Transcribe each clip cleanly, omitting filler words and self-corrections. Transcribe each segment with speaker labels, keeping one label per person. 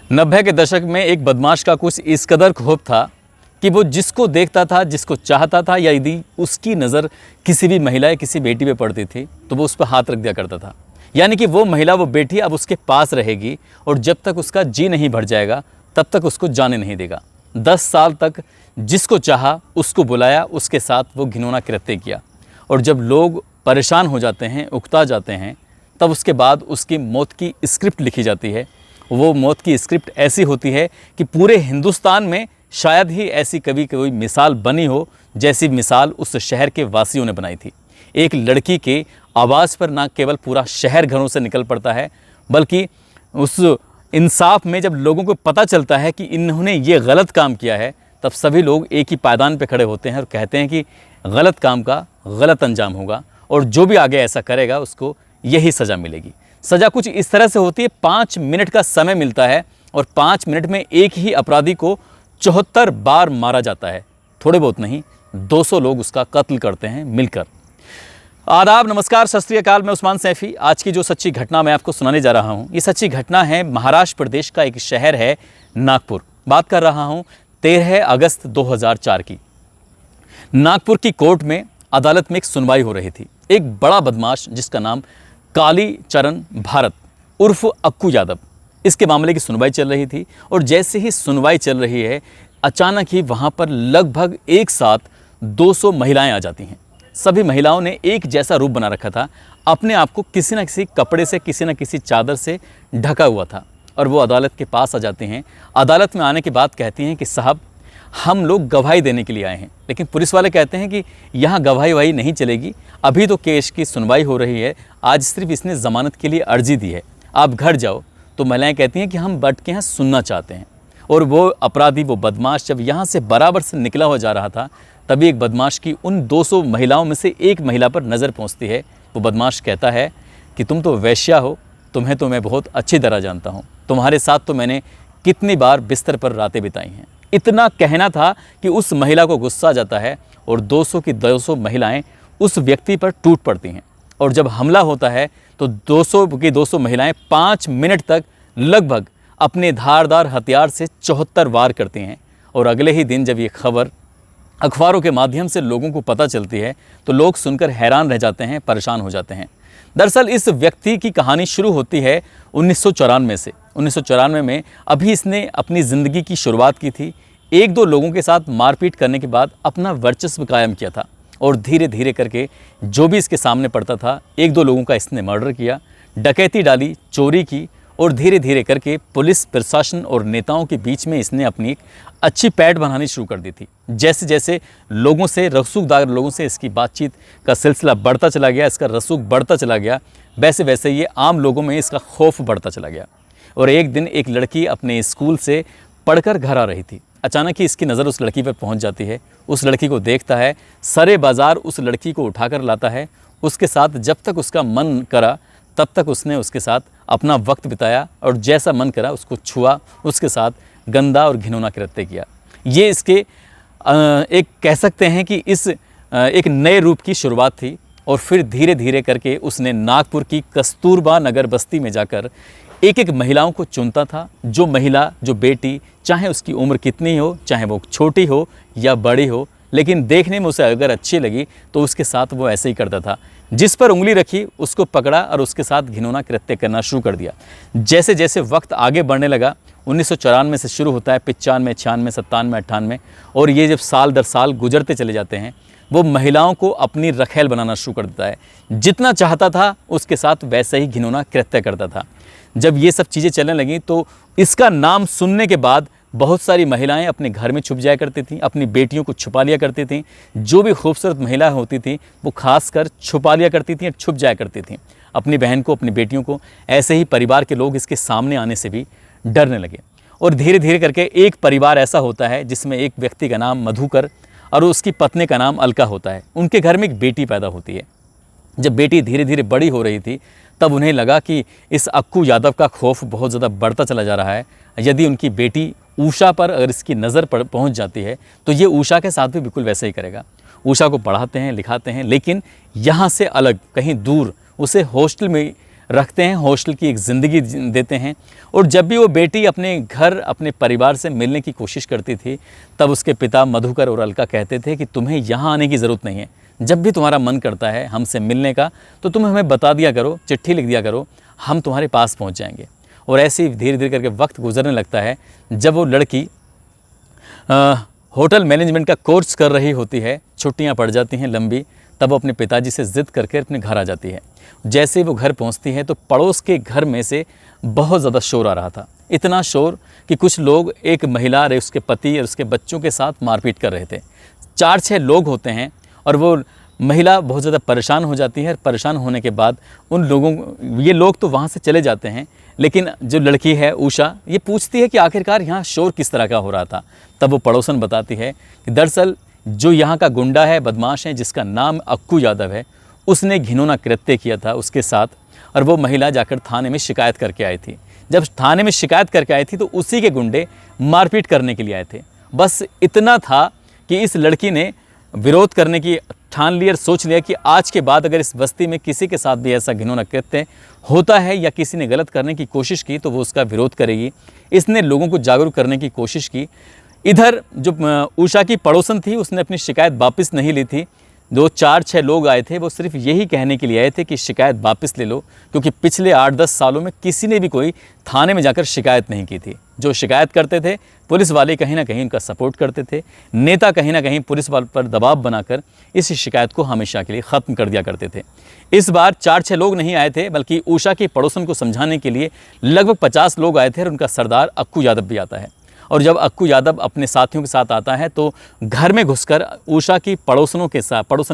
Speaker 1: 90 के दशक में एक बदमाश का कुछ इस कदर खौफ था कि वो जिसको देखता था, जिसको चाहता था, या यदि उसकी नज़र किसी भी महिला या किसी बेटी पे पड़ती थी तो वो उस पर हाथ रख दिया करता था। यानी कि वो महिला, वो बेटी अब उसके पास रहेगी और जब तक उसका जी नहीं भर जाएगा तब तक उसको जाने नहीं देगा। 10 साल तक जिसको चाहा उसको बुलाया, उसके साथ वो घिनौना कृत्य किया। और जब लोग परेशान हो जाते हैं, उकता जाते हैं, तब उसके बाद उसकी मौत की स्क्रिप्ट लिखी जाती है। वो मौत की स्क्रिप्ट ऐसी होती है कि पूरे हिंदुस्तान में शायद ही ऐसी कभी कोई मिसाल बनी हो जैसी मिसाल उस शहर के वासियों ने बनाई थी। एक लड़की के आवाज़ पर ना केवल पूरा शहर घरों से निकल पड़ता है, बल्कि उस इंसाफ में जब लोगों को पता चलता है कि इन्होंने ये गलत काम किया है, तब सभी लोग एक ही पायदान पर खड़े होते हैं और कहते हैं कि गलत काम का गलत अंजाम होगा और जो भी आगे ऐसा करेगा उसको यही सज़ा मिलेगी। सज़ा कुछ इस तरह से होती है, 5 मिनट का समय मिलता है और 5 मिनट में एक ही अपराधी को 74 बार मारा जाता है। थोड़े बहुत नहीं, 200 लोग उसका कत्ल करते हैं मिलकर। आदाब, नमस्कार, सत श्री अकाल। मैं उस्मान सैफ़ी। आज की जो सच्ची घटना मैं आपको सुनाने जा रहा हूँ, ये सच्ची घटना है महाराष्ट्र प्रदेश का एक शहर है नागपुर। बात कर रहा हूँ 13 अगस्त 2004 की। नागपुर की कोर्ट में अदालत में एक सुनवाई हो रही थी। एक बड़ा बदमाश जिसका नाम काली चरण भारत उर्फ अक्कू यादव, इसके मामले की सुनवाई चल रही थी। और जैसे ही सुनवाई चल रही है, अचानक ही वहाँ पर लगभग एक साथ 200 महिलाएं आ जाती हैं। सभी महिलाओं ने एक जैसा रूप बना रखा था, अपने आप को किसी न किसी कपड़े से, किसी न किसी चादर से ढका हुआ था। और वो अदालत के पास आ जाती हैं। अदालत में आने के बाद कहती हैं कि साहब, हम लोग गवाही देने के लिए आए हैं। लेकिन पुलिस वाले कहते हैं कि यहाँ गवाही वही नहीं चलेगी, अभी तो केस की सुनवाई हो रही है, आज सिर्फ इसने ज़मानत के लिए अर्जी दी है, आप घर जाओ। तो महिलाएं कहती हैं कि हम बैठ के यहाँ सुनना चाहते हैं। और वो अपराधी, वो बदमाश जब यहाँ से बराबर से निकला हो जा रहा था, तभी एक बदमाश की उन 200 महिलाओं में से एक महिला पर नज़र पहुँचती है। वो बदमाश कहता है कि तुम तो वेश्या हो, तुम्हें तो मैं बहुत अच्छी तरह जानता हूँ, तुम्हारे साथ तो मैंने कितनी बार बिस्तर पर रातें बिताई हैं। इतना कहना था कि उस महिला को गुस्सा आ जाता है और 200 की 200 महिलाएं उस व्यक्ति पर टूट पड़ती हैं। और जब हमला होता है तो 200 की 200 महिलाएं 5 मिनट तक लगभग अपने धारदार हथियार से 74 वार करती हैं। और अगले ही दिन जब ये खबर अखबारों के माध्यम से लोगों को पता चलती है तो लोग सुनकर हैरान रह जाते हैं, परेशान हो जाते हैं। दरअसल इस व्यक्ति की कहानी शुरू होती है 1994 से। 1994 में अभी इसने अपनी ज़िंदगी की शुरुआत की थी। 1-2 लोगों के साथ मारपीट करने के बाद अपना वर्चस्व कायम किया था और धीरे धीरे करके जो भी इसके सामने पड़ता था, 1-2 लोगों का इसने मर्डर किया, डकैती डाली, चोरी की। और धीरे धीरे करके पुलिस प्रशासन और नेताओं के बीच में इसने अपनी एक अच्छी पैठ बनानी शुरू कर दी थी। जैसे जैसे लोगों से, रसूखदार लोगों से इसकी बातचीत का सिलसिला बढ़ता चला गया, इसका रसूख बढ़ता चला गया, वैसे वैसे ये आम लोगों में इसका खौफ बढ़ता चला गया। और एक दिन एक लड़की अपने स्कूल से पढ़कर घर आ रही थी। अचानक ही इसकी नज़र उस लड़की पर पहुंच जाती है। उस लड़की को देखता है, सरे बाज़ार उस लड़की को उठाकर लाता है। उसके साथ जब तक उसका मन करा तब तक उसने उसके साथ अपना वक्त बिताया और जैसा मन करा उसको छुआ, उसके साथ गंदा और घिनौना कृत्य किया। ये इसके एक कह सकते हैं कि इस एक नए रूप की शुरुआत थी। और फिर धीरे धीरे करके उसने नागपुर की कस्तूरबा नगर बस्ती में जाकर एक एक महिलाओं को चुनता था। जो महिला, जो बेटी, चाहे उसकी उम्र कितनी हो, चाहे वो छोटी हो या बड़ी हो, लेकिन देखने में उसे अगर अच्छी लगी तो उसके साथ वो ऐसे ही करता था। जिस पर उंगली रखी उसको पकड़ा और उसके साथ घिनौना कृत्य करना शुरू कर दिया। जैसे जैसे वक्त आगे बढ़ने लगा, 1994 से शुरू होता है, 95, 96, 97, 98, और ये जब साल दर साल गुजरते चले जाते हैं, वो महिलाओं को अपनी रखेल बनाना शुरू कर देता है। जितना चाहता था उसके साथ वैसे ही घिनौना कृत्य करता था। जब ये सब चीज़ें चलने लगीं तो इसका नाम सुनने के बाद बहुत सारी महिलाएं अपने घर में छुप जाया करती थीं, अपनी बेटियों को छुपा लिया करती थीं। जो भी खूबसूरत महिला होती थी वो खासकर छुपा लिया करती थीं, छुप जाया करती थीं अपनी बहन को, अपनी बेटियों को। ऐसे ही परिवार के लोग इसके सामने आने से भी डरने लगे। और धीरे धीरे करके एक परिवार ऐसा होता है जिसमें एक व्यक्ति का नाम मधुकर और उसकी पत्नी का नाम अलका होता है। उनके घर में एक बेटी पैदा होती है। जब बेटी धीरे धीरे बड़ी हो रही थी तब उन्हें लगा कि इस अक्कू यादव का खौफ बहुत ज़्यादा बढ़ता चला जा रहा है। यदि उनकी बेटी उषा पर अगर इसकी नज़र पहुंच जाती है तो ये उषा के साथ भी बिल्कुल वैसे ही करेगा। उषा को पढ़ाते हैं, लिखाते हैं, लेकिन यहाँ से अलग कहीं दूर उसे हॉस्टल में रखते हैं, हॉस्टल की एक ज़िंदगी देते हैं। और जब भी वो बेटी अपने घर अपने परिवार से मिलने की कोशिश करती थी, तब उसके पिता मधुकर और अलका कहते थे कि तुम्हें यहाँ आने की ज़रूरत नहीं है, जब भी तुम्हारा मन करता है हमसे मिलने का तो तुम हमें बता दिया करो, चिट्ठी लिख दिया करो, हम तुम्हारे पास पहुँच जाएंगे। और ऐसे ही धीरे धीरे करके वक्त गुजरने लगता है। जब वो लड़की होटल मैनेजमेंट का कोर्स कर रही होती है, छुट्टियां पड़ जाती हैं लंबी, तब वो अपने पिताजी से ज़िद करके अपने घर आ जाती है। जैसे वो घर पहुंचती है तो पड़ोस के घर में से बहुत ज़्यादा शोर आ रहा था। इतना शोर कि कुछ लोग एक महिला और उसके पति और उसके बच्चों के साथ मारपीट कर रहे थे। 4-6 लोग होते हैं और वो महिला बहुत ज़्यादा परेशान हो जाती है। परेशान होने के बाद ये लोग तो वहाँ से चले जाते हैं, लेकिन जो लड़की है उषा, ये पूछती है कि आखिरकार यहाँ शोर किस तरह का हो रहा था। तब वो पड़ोसन बताती है कि दरअसल जो यहाँ का गुंडा है, बदमाश है, जिसका नाम अक्कू यादव है, उसने घिनौना कृत्य किया था उसके साथ, और वो महिला जाकर थाने में शिकायत करके आई थी। जब थाने में शिकायत करके आई थी तो उसी के गुंडे मारपीट करने के लिए आए थे। बस इतना था कि इस लड़की ने विरोध करने की ठान ली और सोच लिया कि आज के बाद अगर इस बस्ती में किसी के साथ भी ऐसा घिनौना कृत्य होता है या किसी ने गलत करने की कोशिश की तो वो उसका विरोध करेगी। इसने लोगों को जागरूक करने की कोशिश की। इधर जो उषा की पड़ोसन थी, उसने अपनी शिकायत वापस नहीं ली थी। 2-4-6 लोग आए थे, वो सिर्फ यही कहने के लिए आए थे कि शिकायत वापस ले लो, क्योंकि पिछले 8-10 सालों में किसी ने भी कोई थाने में जाकर शिकायत नहीं की थी। जो शिकायत करते थे पुलिस वाले कहीं ना कहीं उनका सपोर्ट करते थे, नेता कहीं ना कहीं पुलिस वाले पर दबाव बनाकर इस शिकायत को हमेशा के लिए ख़त्म कर दिया करते थे। इस बार 4-6 लोग नहीं आए थे, बल्कि उषा के पड़ोसन को समझाने के लिए लगभग 50 लोग आए थे और उनका सरदार अक्कू यादव भी आता है। और जब अक्कू यादव अपने साथियों के साथ आता है तो घर में घुसकर उषा की पड़ोसन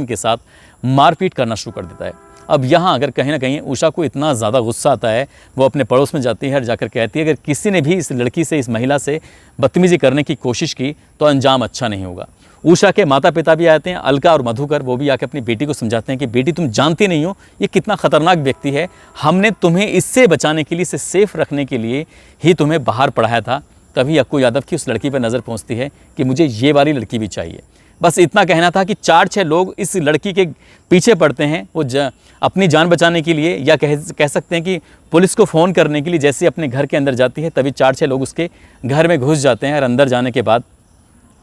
Speaker 1: के साथ मारपीट करना शुरू कर देता है। अब यहाँ अगर कहीं ना कहीं उषा को इतना ज़्यादा गुस्सा आता है, वो अपने पड़ोस में जाती है और जाकर कहती है अगर किसी ने भी इस लड़की से, इस महिला से बदतमीज़ी करने की कोशिश की तो अंजाम अच्छा नहीं होगा। उषा के माता पिता भी आते हैं, अलका और मधुकर, वो भी आकर अपनी बेटी को समझाते हैं कि बेटी तुम जानती नहीं हो ये कितना ख़तरनाक व्यक्ति है, हमने तुम्हें इससे बचाने के लिए, इसे सेफ रखने के लिए ही तुम्हें बाहर पढ़ाया था। तभी अक्कू यादव की उस लड़की पर नज़र पहुंचती है कि मुझे ये वाली लड़की भी चाहिए। बस इतना कहना था कि 4-6 लोग इस लड़की के पीछे पड़ते हैं। वो अपनी जान बचाने के लिए, या कह सकते हैं कि पुलिस को फ़ोन करने के लिए जैसे अपने घर के अंदर जाती है, तभी 4-6 लोग उसके घर में घुस जाते हैं और अंदर जाने के बाद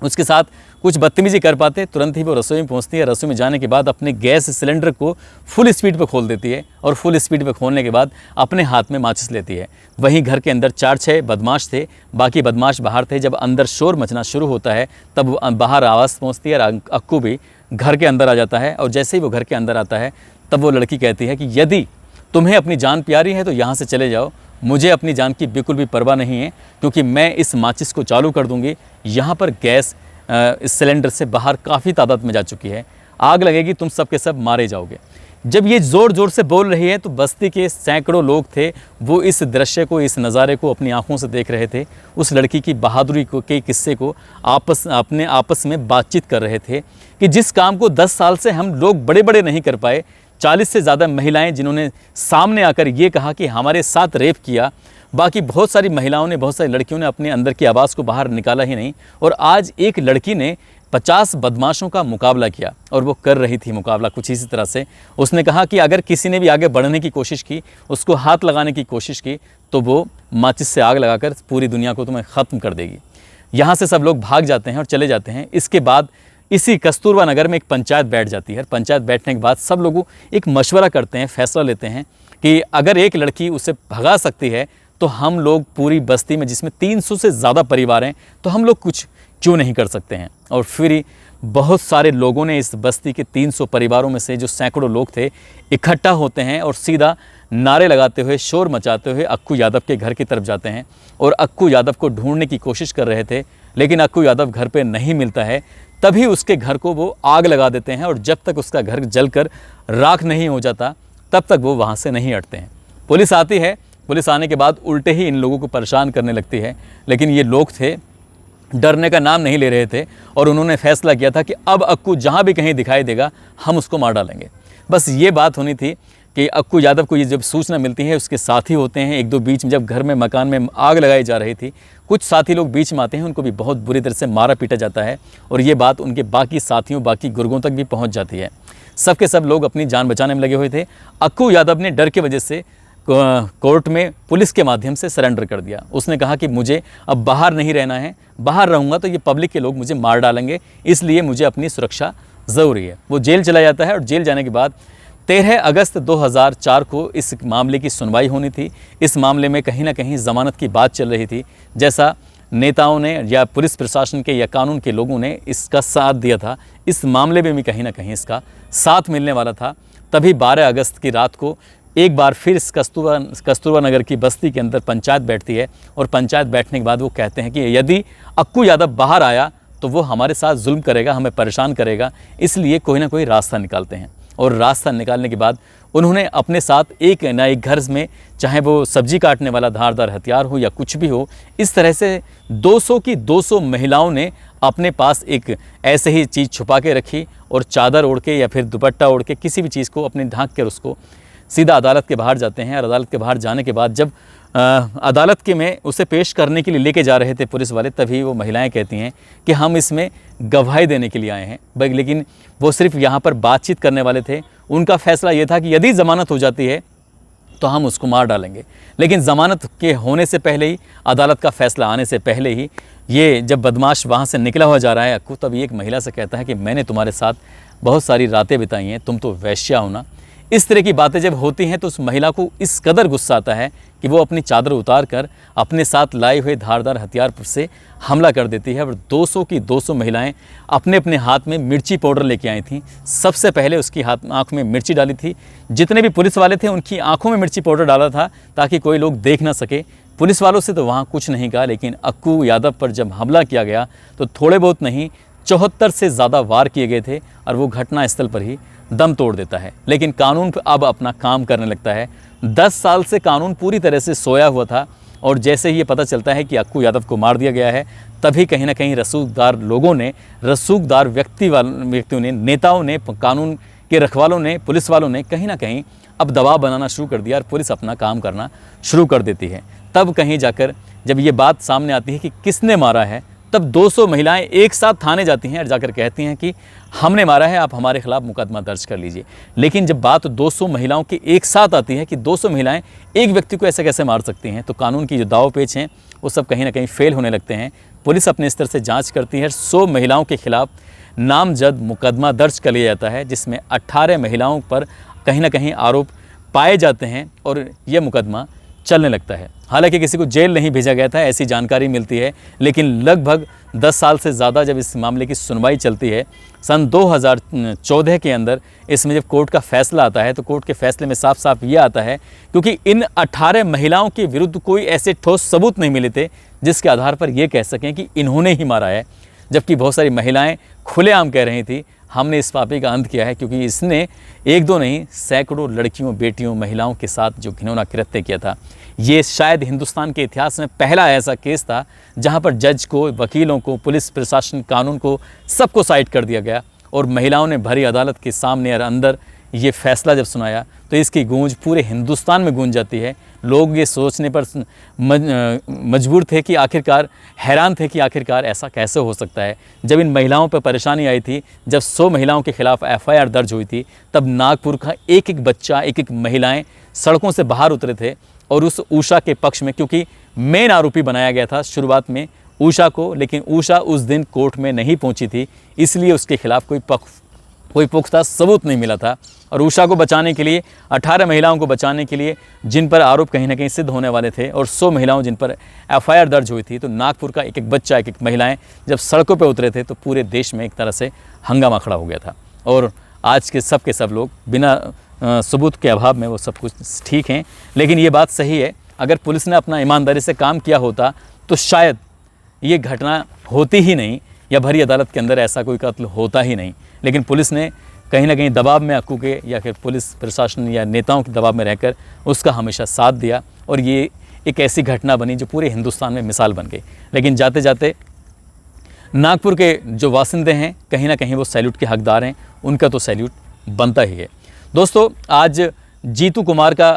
Speaker 1: उसके साथ कुछ बदतमीज़ी कर पाते। तुरंत ही वो रसोई में पहुंचती है। रसोई में जाने के बाद अपने गैस सिलेंडर को फुल स्पीड पर खोल देती है और फुल स्पीड पर खोलने के बाद अपने हाथ में माचिस लेती है। वहीं घर के अंदर 4-6 बदमाश थे, बाकी बदमाश बाहर थे। जब अंदर शोर मचना शुरू होता है तब बाहर आवाज़ पहुँचती है और अक्कू भी घर के अंदर आ जाता है। और जैसे ही वो घर के अंदर आता है तब वो लड़की कहती है कि यदि तुम्हें अपनी जान प्यारी है तो यहाँ से चले जाओ, मुझे अपनी जान की बिल्कुल भी परवाह नहीं है, क्योंकि मैं इस माचिस को चालू कर दूंगी। यहाँ पर गैस इस सिलेंडर से बाहर काफ़ी तादाद में जा चुकी है, आग लगेगी, तुम सब के सब मारे जाओगे। जब ये ज़ोर ज़ोर से बोल रही है तो बस्ती के सैकड़ों लोग थे, वो इस दृश्य को, इस नज़ारे को अपनी आंखों से देख रहे थे। उस लड़की की बहादुरी के किस्से को अपने आपस में बातचीत कर रहे थे कि जिस काम को 10 साल से हम लोग बड़े बड़े नहीं कर पाए, 40 से ज़्यादा महिलाएं जिन्होंने सामने आकर ये कहा कि हमारे साथ रेप किया, बाकी बहुत सारी महिलाओं ने, बहुत सारी लड़कियों ने अपने अंदर की आवाज़ को बाहर निकाला ही नहीं। और आज एक लड़की ने 50 बदमाशों का मुकाबला किया और वो कर रही थी मुकाबला कुछ इसी तरह से। उसने कहा कि अगर किसी ने भी आगे बढ़ने की कोशिश की, उसको हाथ लगाने की कोशिश की, तो वो माचिस से आग लगाकर पूरी दुनिया को तुम्हें ख़त्म कर देगी। यहाँ से सब लोग भाग जाते हैं और चले जाते हैं। इसके बाद इसी कस्तूरबा नगर में एक पंचायत बैठ जाती है। पंचायत बैठने के बाद सब लोग एक मशवरा करते हैं, फैसला लेते हैं कि अगर एक लड़की उसे भगा सकती है तो हम लोग पूरी बस्ती में, जिसमें 300 से ज़्यादा परिवार हैं, तो हम लोग कुछ क्यों नहीं कर सकते हैं। और फिर बहुत सारे लोगों ने, इस बस्ती के 300 परिवारों में से जो सैकड़ों लोग थे, इकट्ठा होते हैं और सीधा नारे लगाते हुए, शोर मचाते हुए अक्कू यादव के घर की तरफ जाते हैं और अक्कू यादव को ढूंढने की कोशिश कर रहे थे। लेकिन अक्कू यादव घर पे नहीं मिलता है। तभी उसके घर को वो आग लगा देते हैं और जब तक उसका घर जलकर राख नहीं हो जाता तब तक वो वहाँ से नहीं हटते हैं। पुलिस आती है। पुलिस आने के बाद उल्टे ही इन लोगों को परेशान करने लगती है, लेकिन ये लोग थे, डरने का नाम नहीं ले रहे थे और उन्होंने फैसला किया था कि अब अक्कू जहाँ भी कहीं दिखाई देगा हम उसको मार डालेंगे। बस ये बात होनी थी कि अक्कू यादव को ये जब सूचना मिलती है, उसके साथी होते हैं 1-2 बीच में, जब घर में मकान में आग लगाई जा रही थी, कुछ साथी लोग बीच में आते हैं, उनको भी बहुत बुरी तरह से मारा पीटा जाता है और ये बात उनके बाकी साथियों, बाकी गुर्गों तक भी पहुँच जाती है। सब के सब लोग अपनी जान बचाने में लगे हुए थे। अक्कू यादव ने डर की वजह से कोर्ट में पुलिस के माध्यम से सरेंडर कर दिया। उसने कहा कि मुझे अब बाहर नहीं रहना है, बाहर रहूँगा तो ये पब्लिक के लोग मुझे मार डालेंगे, इसलिए मुझे अपनी सुरक्षा ज़रूरी है। वो जेल चला जाता है और जेल जाने के बाद 13 अगस्त 2004 को इस मामले की सुनवाई होनी थी। इस मामले में कहीं ना कहीं ज़मानत की बात चल रही थी, जैसा नेताओं ने या पुलिस प्रशासन के या कानून के लोगों ने इसका साथ दिया था, इस मामले में भी कहीं ना कहीं इसका साथ मिलने वाला था। तभी 12 अगस्त की रात को एक बार फिर इस कस्तूरबा नगर की बस्ती के अंदर पंचायत बैठती है और पंचायत बैठने के बाद वो कहते हैं कि यदि अक्कू यादव बाहर आया तो वो हमारे साथ जुल्म करेगा, हमें परेशान करेगा, इसलिए कोई ना कोई रास्ता निकालते हैं। और रास्ता निकालने के बाद उन्होंने अपने साथ एक ना एक घर में, चाहे वो सब्जी काटने वाला धारदार हथियार हो या कुछ भी हो, इस तरह से 200 की 200 महिलाओं ने अपने पास एक ऐसे ही चीज़ छुपा के रखी और चादर ओढ़ के या फिर दुपट्टा ओढ़ के किसी भी चीज़ को अपने ढांक कर उसको सीधा अदालत के बाहर जाते हैं। और अदालत के बाहर जाने के बाद जब अदालत के में उसे पेश करने के लिए लेके जा रहे थे पुलिस वाले, तभी वो महिलाएं कहती हैं कि हम इसमें गवाही देने के लिए आए हैं। भाई लेकिन वो सिर्फ यहाँ पर बातचीत करने वाले थे। उनका फैसला ये था कि यदि ज़मानत हो जाती है तो हम उसको मार डालेंगे। लेकिन ज़मानत के होने से पहले ही, अदालत का फैसला आने से पहले ही, ये जब बदमाश वहाँ से निकला हुआ जा रहा है अक्कू, तब एक महिला से कहता है कि मैंने तुम्हारे साथ बहुत सारी रातें बिताई हैं, तुम तो वेश्या हो ना। इस तरह की बातें जब होती हैं तो उस महिला को इस कदर गुस्सा आता है कि वो अपनी चादर उतार कर अपने साथ लाए हुए धारदार हथियार से हमला कर देती है। और 200 की 200 महिलाएं अपने अपने हाथ में मिर्ची पाउडर लेके आई थीं। सबसे पहले उसकी आँख में मिर्ची डाली थी। जितने भी पुलिस वाले थे उनकी आँखों में मिर्ची पाउडर डाला था ताकि कोई लोग देख ना सके। पुलिस वालों से तो वहाँ कुछ नहीं कहा, लेकिन अक्कू यादव पर जब हमला किया गया तो थोड़े बहुत नहीं 74 से ज़्यादा वार किए गए थे और वो घटना स्थल पर ही दम तोड़ देता है। लेकिन कानून अब अपना काम करने लगता है। 10 साल से कानून पूरी तरह से सोया हुआ था और जैसे ही ये पता चलता है कि अक्कू यादव को मार दिया गया है, तभी कहीं ना कहीं रसूखदार लोगों ने, रसूखदार व्यक्तियों ने, नेताओं ने, कानून के रखवालों ने, पुलिस वालों ने कहीं ना कहीं अब दबाव बनाना शुरू कर दिया और पुलिस अपना काम करना शुरू कर देती है। तब कहीं जाकर जब ये बात सामने आती है कि किसने मारा है, तब 200 महिलाएं एक साथ थाने जाती हैं और जाकर कहती हैं कि हमने मारा है, आप हमारे खिलाफ मुकदमा दर्ज कर लीजिए। लेकिन जब बात 200 महिलाओं की एक साथ आती है कि 200 महिलाएं एक व्यक्ति को ऐसे कैसे मार सकती हैं, तो कानून की जो दाव पेच हैं वो सब कहीं ना कहीं फेल होने लगते हैं। पुलिस अपने स्तर से जांच करती है। 100 महिलाओं के खिलाफ नामजद मुकदमा दर्ज कर लिया जाता है, जिसमें 18 महिलाओं पर कहीं ना कहीं आरोप पाए जाते हैं और ये मुकदमा चलने लगता है। हालांकि किसी को जेल नहीं भेजा गया था, ऐसी जानकारी मिलती है, लेकिन लगभग 10 साल से ज़्यादा जब इस मामले की सुनवाई चलती है, सन 2014 के अंदर इसमें जब कोर्ट का फैसला आता है तो कोर्ट के फैसले में साफ साफ ये आता है, क्योंकि इन 18 महिलाओं के विरुद्ध कोई ऐसे ठोस सबूत नहीं मिले थे जिसके आधार पर ये कह सकें कि इन्होंने ही मारा है। जबकि बहुत सारी महिलाएं खुलेआम कह रही थी हमने इस पापी का अंत किया है, क्योंकि इसने एक दो नहीं सैकड़ों लड़कियों, बेटियों, महिलाओं के साथ जो घिनौना कृत्य किया था। ये शायद हिंदुस्तान के इतिहास में पहला ऐसा केस था जहां पर जज को, वकीलों को, पुलिस प्रशासन, कानून को, सबको साइड कर दिया गया और महिलाओं ने भरी अदालत के सामने और अंदर ये फैसला जब सुनाया तो इसकी गूंज पूरे हिंदुस्तान में गूंज जाती है। लोग ये सोचने पर मजबूर थे कि आखिरकार, हैरान थे कि आखिरकार ऐसा कैसे हो सकता है। जब इन महिलाओं पर परेशानी आई थी, जब 100 महिलाओं के खिलाफ FIR दर्ज हुई थी, तब नागपुर का एक एक बच्चा, एक एक महिलाएं सड़कों से बाहर उतरे थे और उस उषा के पक्ष में, क्योंकि मेन आरोपी बनाया गया था शुरुआत में उषा को, लेकिन उषा उस दिन कोर्ट में नहीं पहुंची थी, इसलिए उसके खिलाफ कोई पुख्ता सबूत नहीं मिला था। और उषा को बचाने के लिए, 18 महिलाओं को बचाने के लिए जिन पर आरोप कहीं ना कहीं सिद्ध होने वाले थे और 100 महिलाओं जिन पर FIR दर्ज हुई थी, तो नागपुर का एक एक बच्चा, एक एक महिलाएं जब सड़कों पर उतरे थे तो पूरे देश में एक तरह से हंगामा खड़ा हो गया था। और आज के सब लोग बिना सबूत के अभाव में वो सब कुछ ठीक हैं। लेकिन ये बात सही है, अगर पुलिस ने अपना ईमानदारी से काम किया होता तो शायद ये घटना होती ही नहीं या भरी अदालत के अंदर ऐसा कोई कत्ल होता ही नहीं। लेकिन पुलिस ने कहीं ना कहीं दबाव में अक्कू के या फिर पुलिस प्रशासन या नेताओं के दबाव में रहकर उसका हमेशा साथ दिया और ये एक ऐसी घटना बनी जो पूरे हिंदुस्तान में मिसाल बन गई। लेकिन जाते जाते नागपुर के जो वासिंदे हैं कहीं ना कहीं वो सैल्यूट के हकदार हैं, उनका तो सैल्यूट बनता ही है। दोस्तों, आज जीतू कुमार का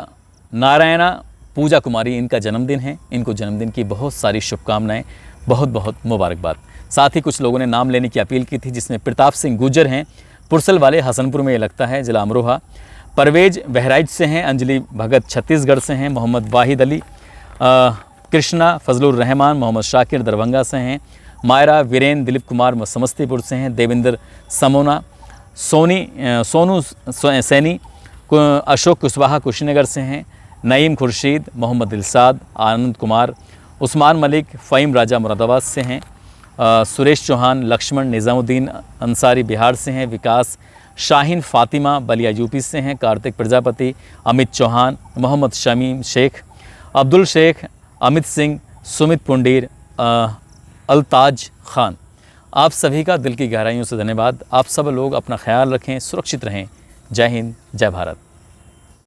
Speaker 1: नारायणा पूजा कुमारी इनका जन्मदिन है। इनको जन्मदिन की बहुत सारी शुभकामनाएं, बहुत बहुत मुबारकबाद। साथ ही कुछ लोगों ने नाम लेने की अपील की थी, जिसमें प्रताप सिंह गुर्जर हैं, पुरसल वाले, हसनपुर में ये लगता है, जिला अमरोहा। परवेज बहराइच से हैं, अंजलि भगत छत्तीसगढ़ से हैं, मोहम्मद वाहिद अली, कृष्णा फजलुर रहमान मोहम्मद शाकिर दरभंगा से हैं, मायरा वीरेन दिलीप कुमार समस्तीपुर से हैं, देवेंद्र समोना सोनू सैनी अशोक कुशवाहा कुशीनगर से हैं, नईम खुर्शीद मोहम्मद दिलसाद आनंद कुमार उस्मान मलिक फ़हीम राजा मुरादाबाद से हैं, सुरेश चौहान लक्ष्मण निज़ामुद्दीन अंसारी बिहार से हैं, विकास शाहीन फ़ातिमा बलिया यूपी से हैं, कार्तिक प्रजापति अमित चौहान मोहम्मद शमीम शेख अब्दुल शेख अमित सिंह सुमित पुंडीर अल्ताज खान। आप सभी का दिल की गहराइयों से धन्यवाद। आप सब लोग अपना ख्याल रखें, सुरक्षित रहें। जय हिंद, जय भारत।